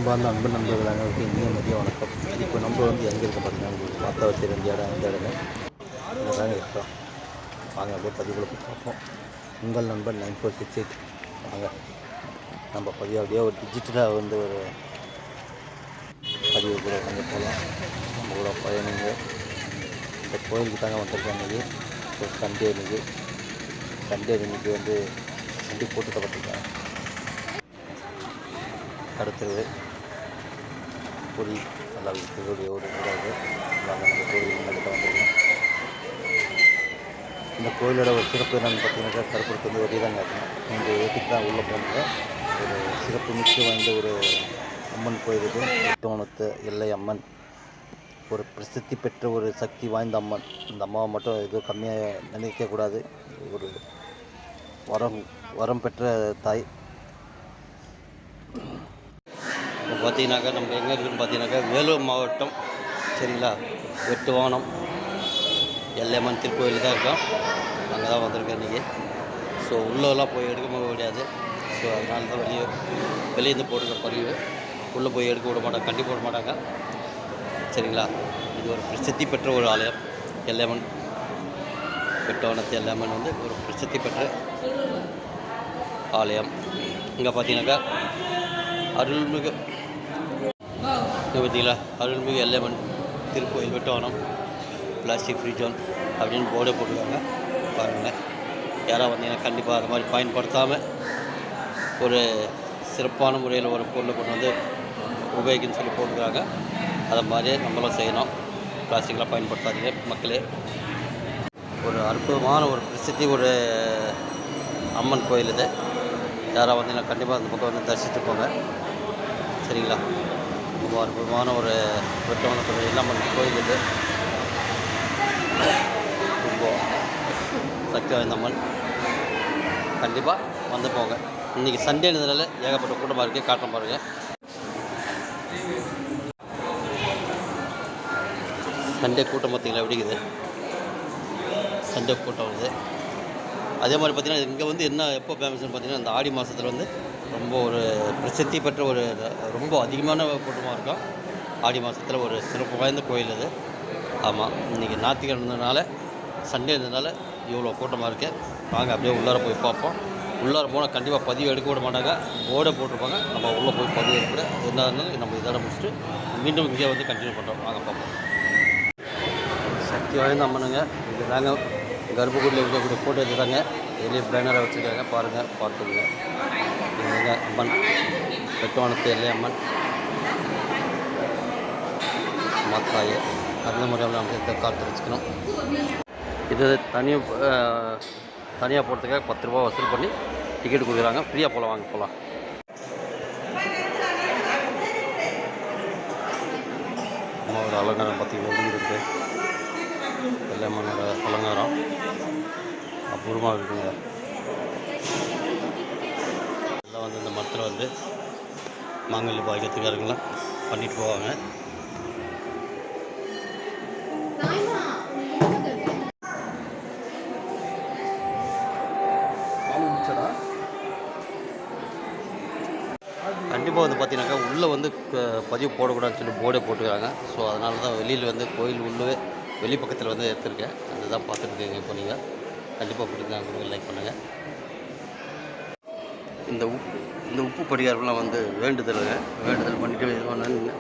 அன்பார்ந்த அன்பு நண்பர்கள் அனைவருக்கும் இனிய மதிய வணக்கம். இப்போ நம்ம வந்து எங்கே இருக்க பார்த்தீங்கன்னா உங்களுக்கு பார்த்தா தெரிஞ்ச இடம் இந்த இடமே இங்கே தாங்க இருக்கோம். வாங்க அப்படியே பதிவுகளை போய் பார்ப்போம். உங்கள் நண்பர் 9468 வாங்க நம்ம பதிவு அப்படியே ஒரு டிஜிட்டலாக வந்து ஒரு பதிவு கூட வந்து போகலாம். நம்ம கூட பயணிங்க இந்த கோயிலுக்கு தாங்க வந்திருக்கேன். இன்றைக்கி ஒரு சண்டே இன்னைக்கு வந்து வண்டி போட்டு தப்பட்டிருக்கேன். கடத்துறது பொறி நல்லா இருக்கக்கூடிய ஒரு இடம். நாங்கள் நம்ம கோயில் முன்னாடி வந்துருக்கோம். இந்த கோயிலோட ஒரு சிறப்பு என்னென்னு பார்த்தீங்கன்னாக்கா கருப்பருக்கு வந்து ஒரு இதாங்க இந்த வீட்டுக்கு தான் உள்ளே போனீங்க. ஒரு சிறப்பு மிக்க வாய்ந்த ஒரு அம்மன் கோயில் இது. எட்டோணத்து எல்லை அம்மன், ஒரு பிரசித்தி பெற்ற ஒரு சக்தி வாய்ந்த அம்மன். இந்த அம்மாவை மட்டும் எதுவும் கம்மியாக நினைக்கக்கூடாது. ஒரு வரம் பெற்ற தாய். இப்போ பார்த்தீங்கன்னாக்கா நம்ம எங்கே இருக்குதுன்னு பார்த்தீங்கன்னாக்கா வேலூர் மாவட்டம், சரிங்களா, வெட்டுவானம் எல்லையம்மன் திருக்கோயில் தான் இருக்கோம். அங்கே தான் வந்திருக்கேன் இன்றைக்கி. ஸோ உள்ளெல்லாம் போய் எடுக்க முடியாது. ஸோ அதனால தான் வெளியேருந்து போட்டுக்கிற பதிவு. உள்ளே போய் எடுக்க விட மாட்டாங்க, கண்டி போட மாட்டாங்க, சரிங்களா. இது ஒரு பிரசித்தி பெற்ற ஒரு ஆலயம். எல்லையம்மன், வெட்டுவானத்து எல்லையம்மன் வந்து ஒரு பிரசித்தி பெற்ற ஆலயம். இங்கே பார்த்தீங்கன்னாக்கா அருள்மிகு பார்த்தீங்களா, அருள்மிகு எல்லையம்மன் திருக்கோயில் வெட்டுவானம் பிளாஸ்டிக் ஃப்ரீ ஜோன் அப்படின்னு போர்டே போட்டுருக்காங்க. பாருங்கள், யாராவது வந்தீங்கன்னா கண்டிப்பாக அது மாதிரி பயன்படுத்தாமல் ஒரு சிறப்பான முறையில் ஒரு பொருளை கொண்டு வந்து உபயோகிக்குன்னு சொல்லி போட்டுருக்காங்க. அதை மாதிரியே நம்மளும் செய்யணும். பிளாஸ்டிக்லாம் பயன்படுத்தாதீங்க மக்களே. ஒரு அற்புதமான ஒரு பிரசித்தி ஒரு அம்மன் கோயில் இது. யாராவது வந்தீங்கன்னா கண்டிப்பாக அந்த பக்கம் வந்து தரிசித்து போங்க, சரிங்களா. ரொம்ப அற்புதமான ஒரு வெட்டுவானத்துடைய அம்மன் கோயில் இது. ரொம்ப சக்தி வாய்ந்த அம்மன். கண்டிப்பாக வந்து போங்க. இன்றைக்கி சண்டேன்றதுனால ஏகப்பட்ட கூட்டமாக இருக்குது. காட்டுறோம் பாருங்கள். சண்டே கூட்டம் பார்த்தீங்களா எப்படி இருக்குது. சண்டே கூட்டம் வருது. அதே மாதிரி பார்த்திங்கன்னா இங்கே வந்து என்ன எப்போ ஃபேமஸ்ன்னு பார்த்தீங்கன்னா இந்த ஆடி மாதத்தில் வந்து ரொம்ப ஒரு பிரசித்தி பெற்ற ஒரு ரொம்ப அதிகமான கூட்டமாக இருக்கும். ஆடி மாதத்தில் ஒரு சிறப்பு வாய்ந்த கோயில் அது. ஆமாம், இன்றைக்கி ஞாயிற்றுக்கிழமைனால சண்டே இருந்ததுனால இவ்வளோ கூட்டமாக இருக்குது. வாங்க அப்படியே உள்ளார போய் பார்ப்போம். உள்ளார போனால் கண்டிப்பாக பதிவு எடுக்க விட மாட்டாங்க, போர்டை போட்டிருப்பாங்க. நம்ம உள்ளே போய் பதிவு எடுக்கிற என்ன இருந்தாலும் நம்ம இதோட முடிச்சுட்டு மீண்டும் இங்கே வந்து கண்டினியூ பண்ணுறோம். வாங்க பார்ப்போம். சக்தி வாய்ந்த அம்மனுங்க இது தாங்க. கர்ப்பகுடியில் இருக்கக்கூடிய ஃபோட்டோ எடுத்துட்டாங்க. வெளியே பேனரை வச்சுருக்காங்க, பாருங்கள், பார்த்துங்க. இதுங்க அம்மன், வெட்டுவானத்து எல்லை அம்மன் மாத்தாயே. அந்த முறையில் நம்ம காத்து வச்சுக்கணும். இது தனியாக போகிறதுக்காக 10 ரூபா வசூல் பண்ணி டிக்கெட் கொடுக்குறாங்க. ஃப்ரீயாக போகலாம், வாங்க போகலாம். அம்மாவோட அலங்காரம் பார்த்திங்கன்னா எப்படி இருக்குது. எல்லையம்மனோட அலங்காரம் அபூர்வமாக இருக்குங்க. எல்லாம் வந்து இந்த மரத்தில் வந்து மாங்கல்ய பாக்கியத்துக்காரங்களாம் பண்ணிட்டு போவாங்க. கண்டிப்பாக வந்து பார்த்தீங்கன்னாக்கா உள்ளே வந்து பதிவு போடக்கூடாதுன்னு சொல்லி போர்டே போட்டுக்கிறாங்க. ஸோ அதனால தான் வெளியில் வந்து கோயில் உள்ளே வெளி பக்கத்தில் வந்து எடுத்துருக்கேன். அதுதான் பார்த்துட்டு இப்போ நீங்கள் கண்டிப்பாக பிடிக்காங்க, லைக் பண்ணுங்கள். இந்த உப்பு படிகாரம்லாம் வந்து வேண்டுதல் பண்ணிவிட்டு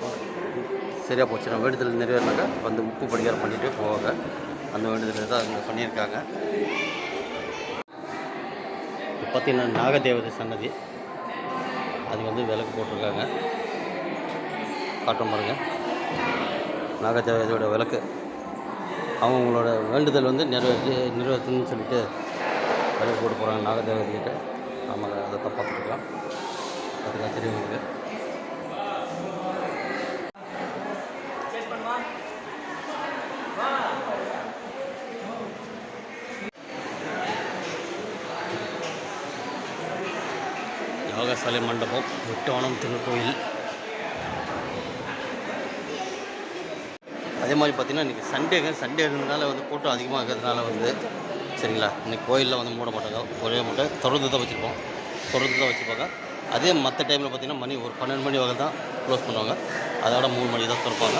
சரியாக போச்சுன்னா வேண்டுதல் நிறைவேறினாக்கா வந்து உப்பு படிகாரம் பண்ணிகிட்டே போவாங்க. அந்த வேண்டுதல் தான் அங்கே பண்ணியிருக்காங்க. இப்போ பார்த்திங்கன்னா நாகதேவதை சன்னதி, அது வந்து விளக்கு போட்டிருக்காங்க. காட்டும் பாருங்க, நாகதேவதையோட விளக்கு. அவங்களோட வேண்டுதல் வந்து நிறைவேற்றணும்னு சொல்லிட்டு விளக்கு போட்டு போகிறாங்க நாகதேவதைகிட்ட. ஆமாங்க, அதை தான் பார்த்துருக்கலாம். அதுக்காக தெரியும் உங்களுக்கு. யாகசாலை மண்டபம், வெட்டுவானம் திருக்கோயில். அதே மாதிரி பார்த்திங்கன்னா இன்றைக்கி சண்டே இருந்ததுனால வந்து கூட்டம் அதிகமாக இருக்கிறதுனால வந்து சரிங்களா, இன்றைக்கி கோயிலில் வந்து மூட மாட்டாங்க. ஒரே மட்டும் தொடர்ந்து தான் வச்சுருப்பாங்க. அதே மற்ற டைமில் பார்த்திங்கன்னா மணி ஒரு 12 மணி வரை தான் க்ளோஸ் பண்ணுவாங்க. அதோட 3 மணி தான் திறப்பாங்க.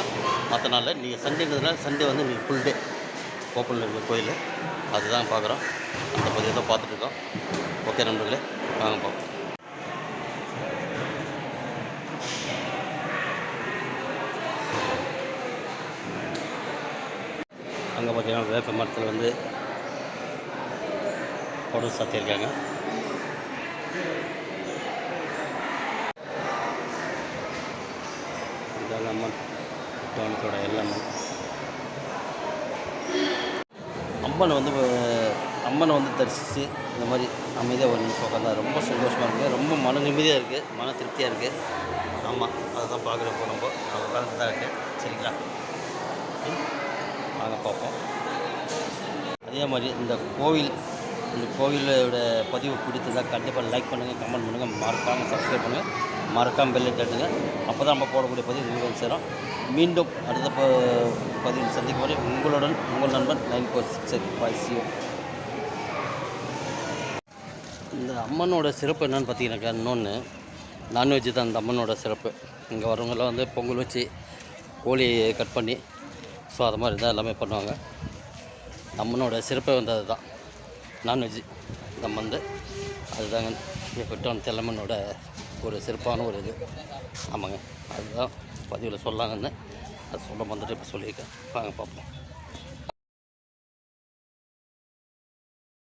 மற்ற நாளில் நீங்கள் சண்டேன்றதுனால சண்டே வந்து நீங்கள் ஃபுல் டே ஓப்பனில் இருக்கிற கோயில் அதுதான் பார்க்குறோம். அந்த பதிவை தான் பார்த்துட்ருக்கோம். ஓகே நண்பர்களே, வாங்க பார்ப்போம். அங்கே பார்த்தீங்கன்னா வேப்ப மரத்தில் வந்து குடம் சாத்தியிருக்காங்க. இதாங்க அம்மன் குட்டோட எல்லாமே. அம்மனை வந்து தரிசித்து இந்த மாதிரி அமைதியாக ஒரு நிமிஷம் உட்காந்தா ரொம்ப சந்தோஷமாக இருக்குது. ரொம்ப மன நிம்மதியாக இருக்குது, மன திருப்தியாக இருக்குது. ஆமாம், அதை தான் பார்க்குறப்போ நம்ம உட்காந்து தான் இருக்குது. சரிங்களா, வாங்க பார்ப்போம். அதே மாதிரி இந்த கோவிலோட பதிவு பிடித்ததாக கண்டிப்பாக லைக் பண்ணுங்கள், கமெண்ட் பண்ணுங்கள், மறக்காமல் சப்ஸ்கிரைப் பண்ணுங்கள், மறக்காமல் பெல்லை தட்டுங்க. அப்போ தான் நம்ம போடக்கூடிய பதிவு உங்களுக்கு சேரும். மீண்டும் அடுத்த பதிவில் சந்திக்கும் வரை உங்களுடன் உங்கள் நண்பன் 946850. இந்த அம்மனோட சிறப்பு என்னென்னு பார்த்தீங்கன்னாக்கா, இன்னொன்று நான்வெஜ்ஜு தான் இந்த அம்மனோட சிறப்பு. இங்கே வரவங்கெல்லாம் வந்து பொங்கல் வச்சு கோழி கட் பண்ணி ஸோ அது மாதிரி தான் எல்லாமே பண்ணுவாங்க. அம்மனோட சிறப்பே வந்து அதுதான், நான்வெஜ்ஜு நம்ம வந்து அதுதாங்க பெட்டோன் தெல்லம்மனோட ஒரு சிறப்பான ஒரு இது. ஆமாங்க, அதுதான் பதிவில் சொல்லாங்கன்னு அது சொல்ல வந்துட்டு இப்போ சொல்லியிருக்கேன். வாங்க பார்ப்போம்.